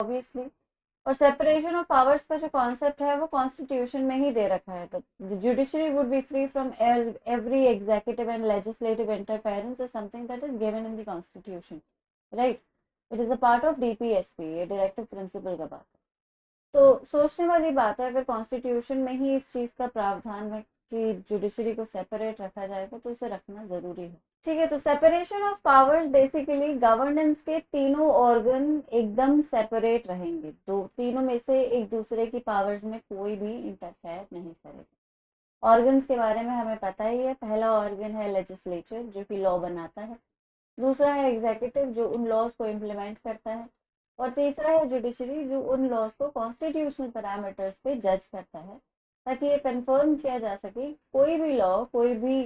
Obviously. और separation of powers का जो कॉन्सेप्ट है वो कॉन्स्टिट्यूशन में ही दे रखा है। The judiciary would be free from every executive and legislative interference is something that is given in the constitution, right. It is a part of DPSP, ये directive principle का बात है। तो सोचने वाली बात है, अगर कॉन्स्टिट्यूशन में ही इस चीज का प्रावधान है कि जुडिशरी को सेपरेट रखा जाएगा तो उसे रखना जरूरी है। ठीक है, तो separation of powers basically governance के तीनों ऑर्गन एकदम सेपरेट रहेंगे, दो तीनों में से एक दूसरे की पावर्स में कोई भी इंटरफेयर नहीं करेगा। ऑर्गन्स के बारे में हमें पता ही है, पहला ऑर्गन है लेजिस्लेचर जो कि लॉ बनाता है, दूसरा है एग्जीक्यूटिव जो उन लॉज को इम्प्लीमेंट करता है, और तीसरा है जुडिशरी जो उन लॉज को कॉन्स्टिट्यूशनल पैरामीटर्स पे जज करता है, ताकि ये कंफर्म किया जा सके कोई भी लॉ, कोई भी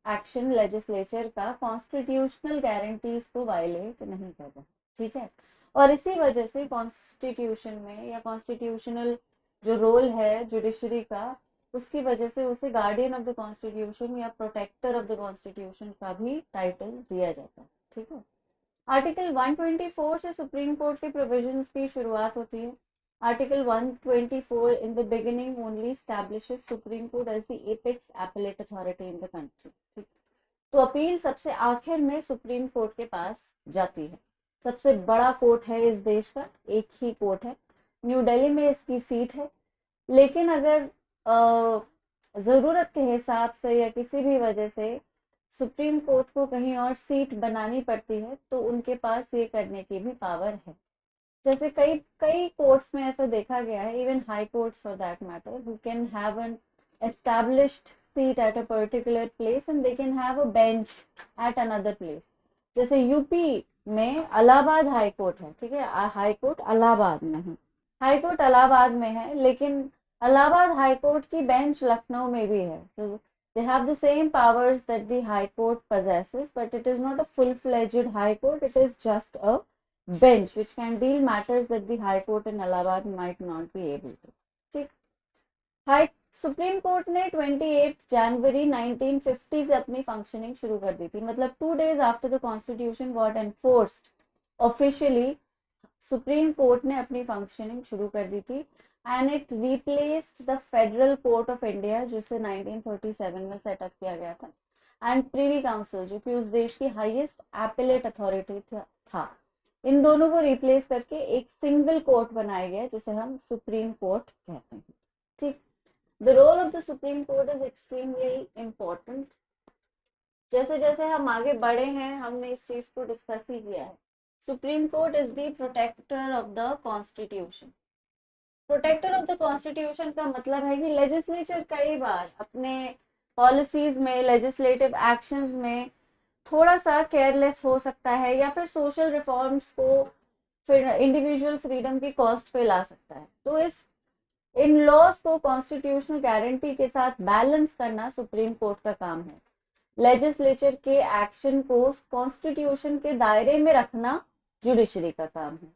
एक्शन लेजिस्लेचर का कॉन्स्टिट्यूशनल गारंटीज को वायलेट नहीं कर रहा। ठीक है, और इसी वजह से कॉन्स्टिट्यूशन में या कॉन्स्टिट्यूशनल जो रोल है जुडिशरी का, उसकी वजह से उसे गार्डियन ऑफ द कॉन्स्टिट्यूशन या प्रोटेक्टर ऑफ द कॉन्स्टिट्यूशन का भी टाइटल दिया जाता है। ठीक है, आर्टिकल 124 से सुप्रीम कोर्ट के प्रोविजंस की शुरुआत होती है। Article 124 in the beginning only establishes Supreme Court as the apex appellate authority in the country. ठीक, तो अपील सबसे आखिर में सुप्रीम कोर्ट के पास जाती है। सबसे बड़ा कोर्ट है इस देश का, एक ही कोर्ट है, न्यू दिल्ली में इसकी सीट है। लेकिन अगर जरूरत के हिसाब से या किसी भी वजह से सुप्रीम कोर्ट को कहीं और सीट बनानी पड़ती है तो उनके पास ये करने की भी पावर है। जैसे कई कई कोर्ट्स में ऐसा देखा गया है, even high courts for that matter, who can have an established seat at a particular place and they can have a bench at another place. जैसे यूपी में इलाहाबाद हाई कोर्ट है, ठीक है, हाई कोर्ट इलाहाबाद में है, हाई कोर्ट इलाहाबाद में है, लेकिन इलाहाबाद हाई कोर्ट की बेंच लखनऊ में भी है। तो they have the same powers that the high court possesses, but it is not a full-fledged high court, it is just a bench which can deal matters that the high court in Allahabad might not be able to. ठीक, high supreme court ने 28 जनवरी 1950 से अपनी functioning शुरू कर दी थी, मतलब 2 days after the constitution got enforced officially supreme court ने अपनी फंक्शनिंग शुरू कर दी थी and it replaced the federal court of India जिसे 1937 में सेटअप किया गया था, एंड प्रीवी काउंसिल जो कि उस देश की हाईएस्ट एपेलेट अथॉरिटी था। इन दोनों को रिप्लेस करके एक सिंगल कोर्ट बनाया गया जिसे हम सुप्रीम कोर्ट कहते हैं। ठीक, the role of the supreme court is extremely important. जैसे जैसे हम आगे बढ़े हैं हमने इस चीज को डिस्कस ही किया है। Supreme court is the protector of the constitution. Protector of the constitution का मतलब है कि लेजिस्लेचर कई बार अपने पॉलिसीज में, लेजिस्लेटिव एक्शंस में थोड़ा सा केयरलेस हो सकता है या फिर सोशल रिफॉर्म्स को फिर इंडिविजुअल फ्रीडम की कॉस्ट पे ला सकता है। तो इन लॉज को कॉन्स्टिट्यूशनल गारंटी के साथ बैलेंस करना सुप्रीम कोर्ट का काम है। लेजिस्लेचर के एक्शन को कॉन्स्टिट्यूशन के दायरे में रखना जुडिशरी का काम है।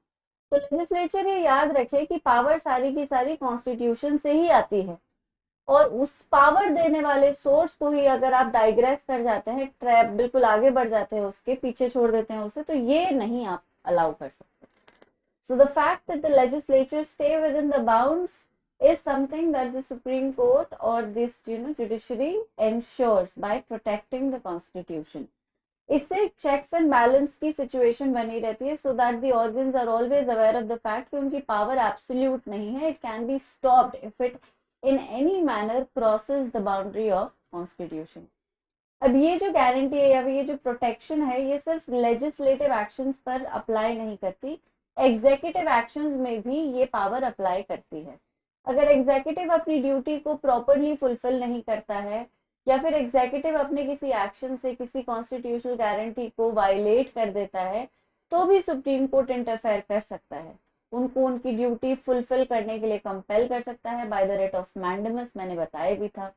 तो लेजिस्लेचर ये याद रखे कि पावर सारी की सारी कॉन्स्टिट्यूशन से ही आती है, और उस पावर देने वाले सोर्स को ही अगर आप डाइग्रेस कर जाते हैं, ट्रैप बिल्कुल आगे बढ़ जाते हैं, उसके पीछे छोड़ देते हैं उसे, तो ये नहीं आप अलाउ कर सकते। So the fact that the legislature stay with in the bounds is something that the Supreme Court or this judiciary ensures by protecting the constitution. इससे checks and balance की situation बनी रहती है, so that the organs are always aware of the fact कि उनकी power absolute नहीं है, it can be stopped if it in any manner crosses the boundary of constitution. अब ये जो गारंटी है या ये जो प्रोटेक्शन है ये सिर्फ लेजिस्लेटिव एक्शंस पर अप्लाई नहीं करती, एग्जीक्यूटिव एक्शंस में भी ये पावर अप्लाई करती है। अगर एग्जीक्यूटिव अपनी ड्यूटी को प्रॉपरली फुलफिल नहीं करता है या फिर एग्जीक्यूटिव अपने किसी एक्शन से किसी कॉन्स्टिट्यूशनल गारंटी को वायलेट कर देता है तो भी सुप्रीम कोर्ट इंटरफेयर कर सकता है, उनको उनकी ड्यूटी फुलफिल करने के लिए कंपेल कर सकता है by the rate of mandamus, मैंने बताया भी था।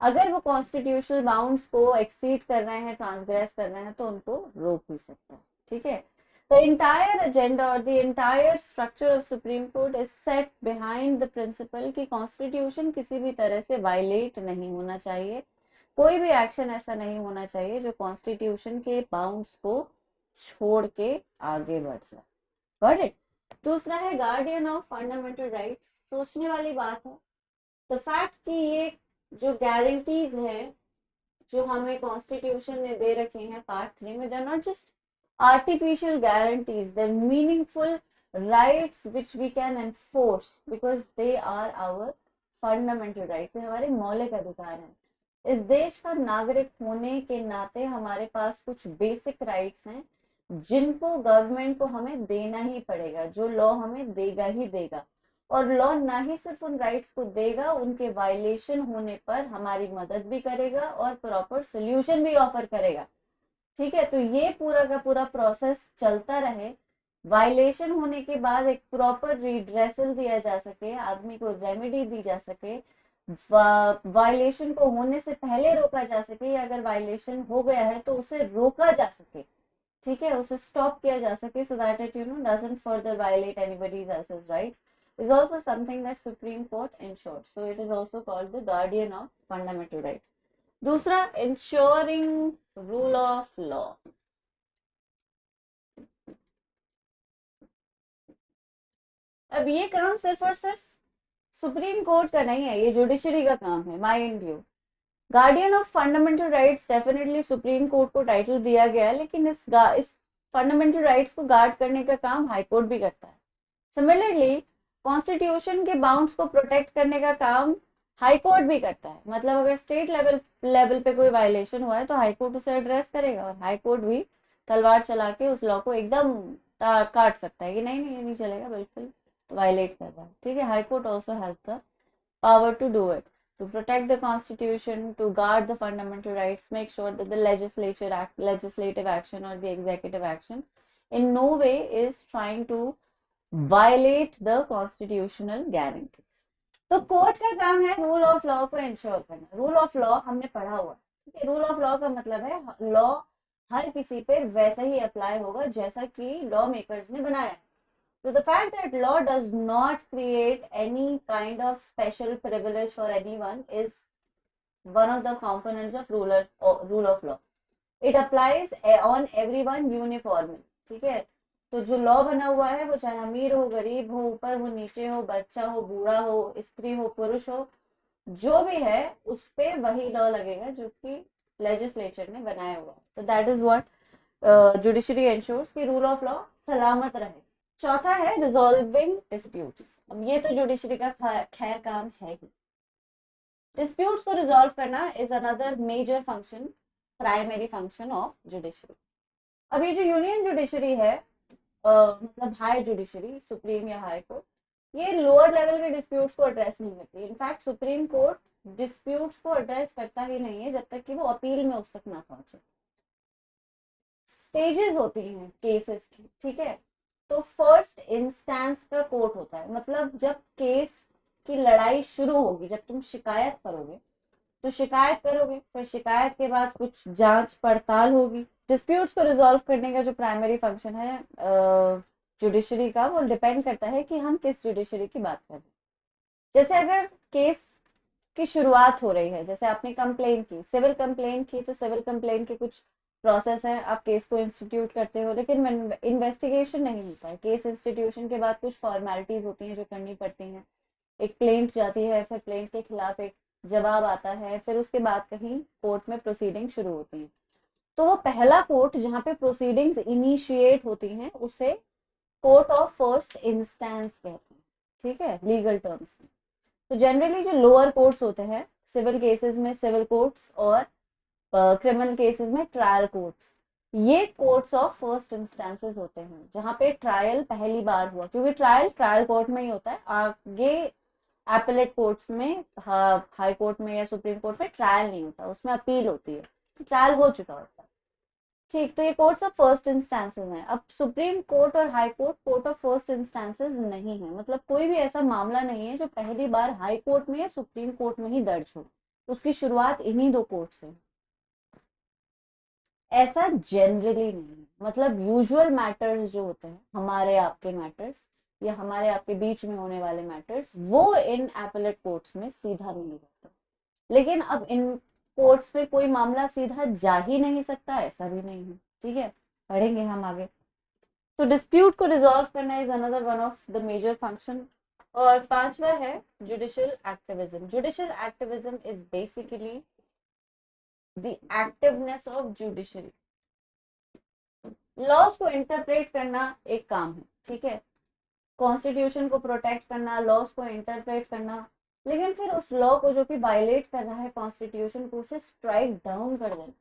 अगर वो कॉन्स्टिट्यूशनल बाउंड्स को एक्सीड कर रहे हैं, ट्रांसग्रेस कर रहे हैं, तो उनको रोक भी सकता है। ठीक है, the entire agenda or the entire structure of Supreme Court is set behind the principle कि कॉन्स्टिट्यूशन किसी भी तरह से वायलेट नहीं होना चाहिए, कोई भी एक्शन ऐसा नहीं होना चाहिए जो कॉन्स्टिट्यूशन के बाउंड्स को छोड़ के आगे बढ़ जाए। Got it? दूसरा है गार्डियन ऑफ फंडामेंटल राइट्स। सोचने वाली बात है द फैक्ट कि ये जो गारंटीज है जो हमें कॉन्स्टिट्यूशन ने दे रखे हैं पार्ट 3 में, they are not just artificial guarantees, they're meaningful rights which we can enforce because they are our fundamental rights, ये हमारे मौलिक अधिकार हैं। इस देश का नागरिक होने के नाते हमारे पास कुछ बेसिक राइट्स हैं जिनको गवर्नमेंट को हमें देना ही पड़ेगा, जो लॉ हमें देगा ही देगा। और लॉ ना ही सिर्फ उन राइट्स को देगा, उनके वायलेशन होने पर हमारी मदद भी करेगा और प्रॉपर सोल्यूशन भी ऑफर करेगा। ठीक है, तो ये पूरा का पूरा प्रोसेस चलता रहे, वायलेशन होने के बाद एक प्रॉपर रिड्रेसल दिया जा सके, आदमी को रेमेडी दी जा सके, वायलेशन को होने से पहले रोका जा सके, या अगर वायलेशन हो गया है तो उसे रोका जा सके, ठीक है, उसे स्टॉप किया जा सके, so that it doesn't further violate anybody else's rights, is also something that Supreme Court ensures. So it is also called the guardian of fundamental rights. दूसरा, ensuring rule of law। अब ये काम सिर्फ और सिर्फ सुप्रीम कोर्ट का नहीं है, ये जुडिशरी का काम है, mind you. Guardian of fundamental rights definitely supreme court को टाइटल दिया गया है, लेकिन इस फंडामेंटल राइट्स को गार्ड करने का काम हाई कोर्ट भी करता है। सिमिलरली कॉन्स्टिट्यूशन के बाउंड्स को प्रोटेक्ट करने का काम हाई कोर्ट भी करता है। मतलब अगर स्टेट लेवल पे कोई वायलेशन हुआ है तो हाई कोर्ट उसे एड्रेस करेगा, और हाई कोर्ट भी तलवार चला के उस लॉ को एकदम काट सकता है कि नहीं नहीं ये नहीं चलेगा, बिल्कुल तो वायलेट कर रहा है। ठीक है, high court also has the power to do it, to protect the constitution, to guard the fundamental rights, make sure that the legislative action or the executive action in no way is trying to violate the constitutional guarantees. तो court का काम है rule of law को ensure करना। Rule of law हमने पढ़ा हुआ, ठीक है। रूल ऑफ लॉ का मतलब है लॉ हर किसी पे वैसा ही अप्लाई होगा जैसा कि लॉ मेकर्स ने बनाया है। So the fact that law does not create any kind of special privilege for anyone is one of the components of rule of law. It applies on everyone uniformly, ठीक है। तो जो law बना हुआ है वो चाहे अमीर हो, गरीब हो, ऊपर हो, नीचे हो, बच्चा हो, बूढ़ा हो, स्त्री हो, पुरुष हो, जो भी है उस पे वही लॉ लगेगा जो कि लेजिस्लेचर ने बनाया हुआ है। तो that is what judiciary ensures कि रूल ऑफ लॉ सलामत रहे। चौथा है रिजॉल्विंग डिस्प्यूट्स। अब ये तो जुडिशरी का खैर काम है ही। डिस्प्यूट्स को रिजॉल्व करना is another major function, primary function of judiciary. अब ये जो यूनियन जुडिशरी है, मतलब हाई जुडिशरी, सुप्रीम या हाई कोर्ट, ये लोअर लेवल के डिस्प्यूट्स को एड्रेस नहीं करती। इनफैक्ट सुप्रीम कोर्ट डिस्प्यूट्स को एड्रेस करता ही नहीं है जब तक कि वो अपील में उस तक ना पहुंचे। स्टेजेस होती हैं केसेस की, ठीक है। तो फर्स्ट इंस्टेंस का कोर्ट होता है, मतलब जब केस की लड़ाई शुरू होगी, जब तुम शिकायत करोगे तो शिकायत करोगे, फिर शिकायत के बाद कुछ जांच पड़ताल होगी। डिस्प्यूट्स को रिजॉल्व करने का जो प्राइमरी फंक्शन है जुडिशरी का, वो डिपेंड करता है कि हम किस जुडिशरी की बात कर रहे हैं। जैसे अगर केस की शुरुआत हो रही है, जैसे आपने कंप्लेन की, सिविल कंप्लेन की, तो सिविल कंप्लेन के कुछ प्रोसेस है, आप केस को इंस्टीट्यूट करते हो, लेकिन इन्वेस्टिगेशन नहीं होता है। केस इंस्टीट्यूशन के बाद कुछ फॉर्मेलिटीज होती हैं जो करनी पड़ती हैं। एक प्लेंट जाती है, फिर प्लेंट के खिलाफ एक जवाब आता है, फिर उसके बाद कहीं कोर्ट में प्रोसीडिंग शुरू होती है। तो वो पहला कोर्ट जहाँ पे प्रोसीडिंग्स इनिशिएट होती हैं उसे कोर्ट ऑफ फर्स्ट इंस्टेंस कहते हैं, ठीक है, लीगल टर्म्स में। तो जनरली जो लोअर कोर्ट्स होते हैं सिविल केसेस में सिविल कोर्ट्स, और क्रिमिनल केसेस में ट्रायल कोर्ट्स, ये कोर्ट्स ऑफ फर्स्ट इंस्टेंसेस होते हैं जहाँ पे ट्रायल पहली बार हुआ, क्योंकि ट्रायल कोर्ट में ही होता है। आगे एपेलेट कोर्ट्स में, हाई कोर्ट में या सुप्रीम कोर्ट में ट्रायल नहीं होता, उसमें अपील होती है, ट्रायल हो चुका होता है। ठीक, तो ये कोर्ट्स ऑफ फर्स्ट इंस्टेंसेस हैं। अब सुप्रीम कोर्ट और high court court of first instances नहीं है, मतलब कोई भी ऐसा मामला नहीं है जो पहली बार हाई कोर्ट में या सुप्रीम कोर्ट में ही दर्ज हो। उसकी शुरुआत इन्हीं दो कोर्ट से। ऐसा जनरली नहीं है, मतलब यूजुअल मैटर्स जो होते हैं, हमारे आपके मैटर्स या हमारे आपके बीच में होने वाले मैटर्स, वो इन एपेलेट कोर्ट्स में सीधा नहीं जाता। लेकिन अब इन कोर्ट्स पे कोई मामला सीधा जा ही नहीं सकता, ऐसा भी नहीं है, ठीक है, पढ़ेंगे हम आगे। तो डिस्प्यूट को रिजॉल्व करना is another one of the major function. और पांचवा है judicial activism. Judicial activism is basically the activeness of judiciary. Laws को इंटरप्रेट करना एक काम है, ठीक है, कॉन्स्टिट्यूशन को प्रोटेक्ट करना, लॉज को इंटरप्रेट करना, लेकिन फिर उस लॉ को जो कि वायलेट कर रहा है कॉन्स्टिट्यूशन को, उसे स्ट्राइक डाउन कर देना,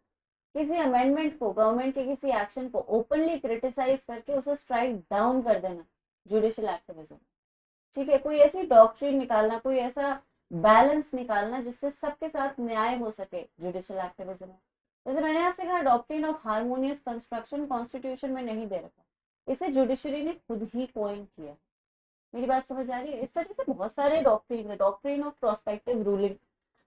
किसी अमेंडमेंट को, गवर्नमेंट के किसी एक्शन को ओपनली क्रिटिसाइज करके उसे स्ट्राइक डाउन कर देना, जुडिशियल एक्टिविज्म। ठीक है, कोई ऐसी डॉक्ट्रिन निकालना, कोई ऐसा बैलेंस निकालना जिससे सबके साथ न्याय हो सके, जुडिशियल एक्टिविज्म है। जैसे मैंने आपसे कहा doctrine of harmonious construction constitution में नहीं दे रखा, इसे जुडिशरी ने खुद ही कॉइन किया। मेरी बात समझ आ रही है? इस तरह से बहुत सारे डॉक्ट्रिन है। डॉक्ट्रिन ऑफ प्रोस्पेक्टिव रूलिंग,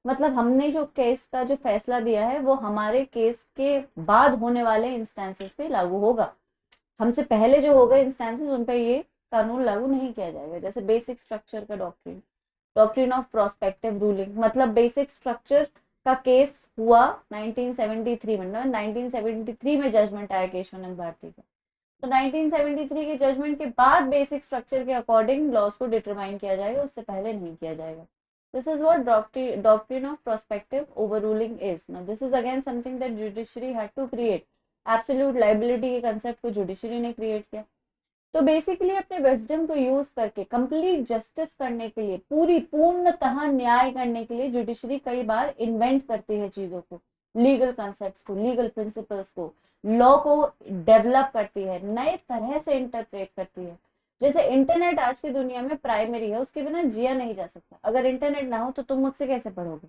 मतलब हमने जो केस का जो फैसला दिया है वो हमारे केस के बाद होने वाले इंस्टेंसेस पे लागू होगा, हमसे पहले जो होगा इंस्टेंसेस उन पे ये कानून लागू नहीं किया जाएगा। जैसे बेसिक स्ट्रक्चर का doctrine, doctrine of prospective ruling, मतलब बेसिक स्ट्रक्चर का केस हुआ 1973 में, 1973 में जजमेंट आया केशवानंद भारती का, तो 1973 के जजमेंट के बाद बेसिक स्ट्रक्चर के अकॉर्डिंग लॉज को डिटरमाइन किया जाएगा, उससे पहले नहीं किया जाएगा। This is what doctrine of prospective overruling is. Now, this is again something that judiciary had to create. Absolute liability के concept को judiciary ने create किया। तो बेसिकली अपने विजडम को यूज करके कंप्लीट जस्टिस करने के लिए, पूर्णतः न्याय करने के लिए जुडिशरी कई बार इन्वेंट करती है चीजों को, लीगल कॉन्सेप्ट्स को, लीगल प्रिंसिपल्स को, लॉ को डेवलप करती है, नए तरह से इंटरप्रेट करती है। जैसे इंटरनेट आज की दुनिया में प्राइमरी है, उसके बिना जिया नहीं जा सकता। अगर इंटरनेट ना हो तो तुम मुझसे कैसे पढ़ोगे?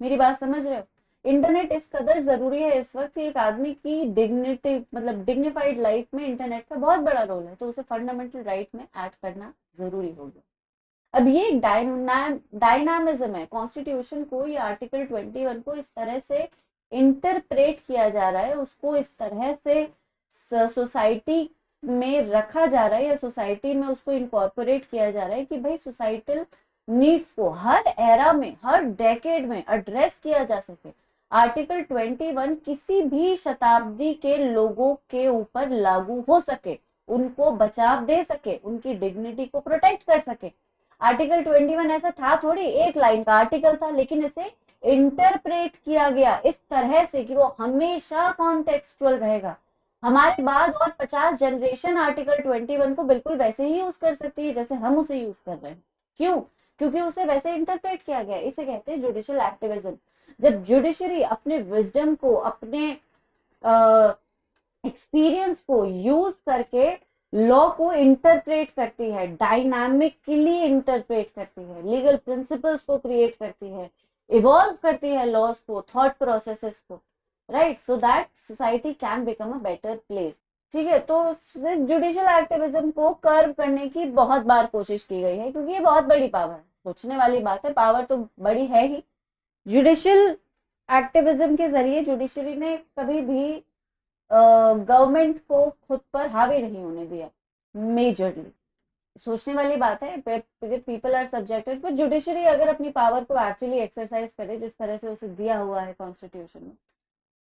मेरी बात समझ रहे हो? इंटरनेट इस कदर जरूरी है इस वक्त, एक आदमी की डिग्निटी, मतलब डिग्निफाइड लाइफ में इंटरनेट का बहुत बड़ा रोल है, तो उसे फंडामेंटल राइट में ऐड करना जरूरी हो गया। अब ये एक डायनामिज्म है, कॉन्स्टिट्यूशन को या आर्टिकल 21 को इस तरह से इंटरप्रेट किया जा रहा है, उसको इस तरह से सोसाइटी में रखा जा रहा है या सोसाइटी में उसको इनकॉर्पोरेट किया जा रहा है कि भाई सोसाइटल नीड्स को हर एरा में, हर डेकेड में एड्रेस किया जा सके। आर्टिकल 21 किसी भी शताब्दी के लोगों के ऊपर लागू हो सके, उनको बचाव दे सके, उनकी डिग्निटी को प्रोटेक्ट कर सके। आर्टिकल 21 ऐसा था थोड़ी, एक लाइन का आर्टिकल था, लेकिन इसे इंटरप्रेट किया गया इस तरह से कि वो हमेशा कॉन्टेक्सचुअल रहेगा। हमारे बाद और 50 जनरेशन आर्टिकल 21 को बिल्कुल वैसे ही यूज कर सकती है जैसे हम उसे यूज कर रहे हैं। क्यों? क्योंकि उसे वैसे इंटरप्रेट किया गया। इसे कहते हैं जुडिशियल एक्टिविज्म। जब जुडिशरी अपने विजडम को, अपने एक्सपीरियंस को यूज करके लॉ को इंटरप्रेट करती है, डायनामिकली इंटरप्रेट करती है, लीगल प्रिंसिपल्स को क्रिएट करती है, इवॉल्व करती है लॉज को, थॉट प्रोसेसेस को, right, so that society can become a better place. ठीक है, तो जुडिशियल एक्टिविज्म को कर्व करने की बहुत बार कोशिश की गई है, क्योंकि ये बहुत बड़ी पावर है, सोचने वाली बात है, पावर तो बड़ी है ही। जुडिशियल एक्टिविज्म के जरिए जुडिशरी ने कभी भी गवर्नमेंट को खुद पर हावी नहीं होने दिया, मेजरली। सोचने वाली बात है, पीपल आर सब्जेक्टेड, पर जुडिशरी अगर अपनी पावर को एक्चुअली एक्सरसाइज करे जिस तरह से उसे दिया हुआ है कॉन्स्टिट्यूशन में,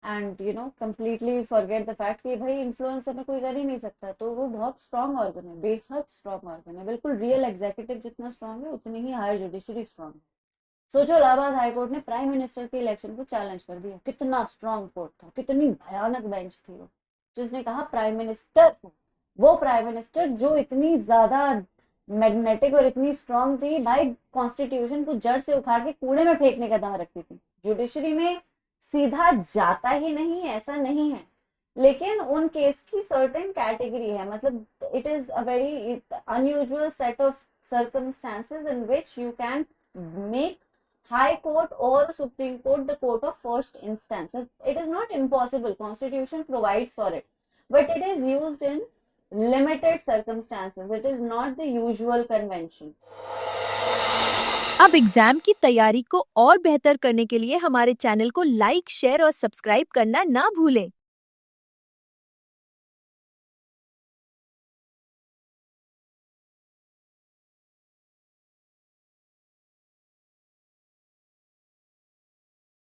and you know completely forget the fact कि भाई इन्फ्लुएंस हमें कोई कर ही नहीं सकता, तो वो बहुत स्ट्रॉन्ग ऑर्गन है, बेहद स्ट्रॉन्ग ऑर्गन है, बिल्कुल रियल एग्जीक्यूटिव जितना स्ट्रॉन्ग है उतनी ही हायर जुडिशरी स्ट्रॉन्ग है। सोचो, इलाहाबाद हाईकोर्ट ने प्राइम मिनिस्टर के इलेक्शन को चैलेंज कर दिया, कितना स्ट्रॉन्ग कोर्ट था, कितनी भयानक बेंच थी वो, जिसने कहा प्राइम मिनिस्टर, वो प्राइम मिनिस्टर जो इतनी ज्यादा मैग्नेटिक और इतनी स्ट्रॉन्ग थी, भाई कॉन्स्टिट्यूशन को जड़ से उखाड़ के कूड़े में फेंकने का दम रखती थी। जुडिशरी में सीधा जाता ही नहीं, ऐसा नहीं है, लेकिन उन केस की सर्टेन कैटेगरी है, मतलब it is a very unusual set of circumstances in which you can make High Court or Supreme Court the court of first instance. It is not impossible. Constitution provides for it, but it is used in limited circumstances. It is not the usual convention. अब exam की तैयारी को और बेहतर करने के लिए हमारे चैनल को लाइक, शेयर और सब्सक्राइब करना ना भूलें।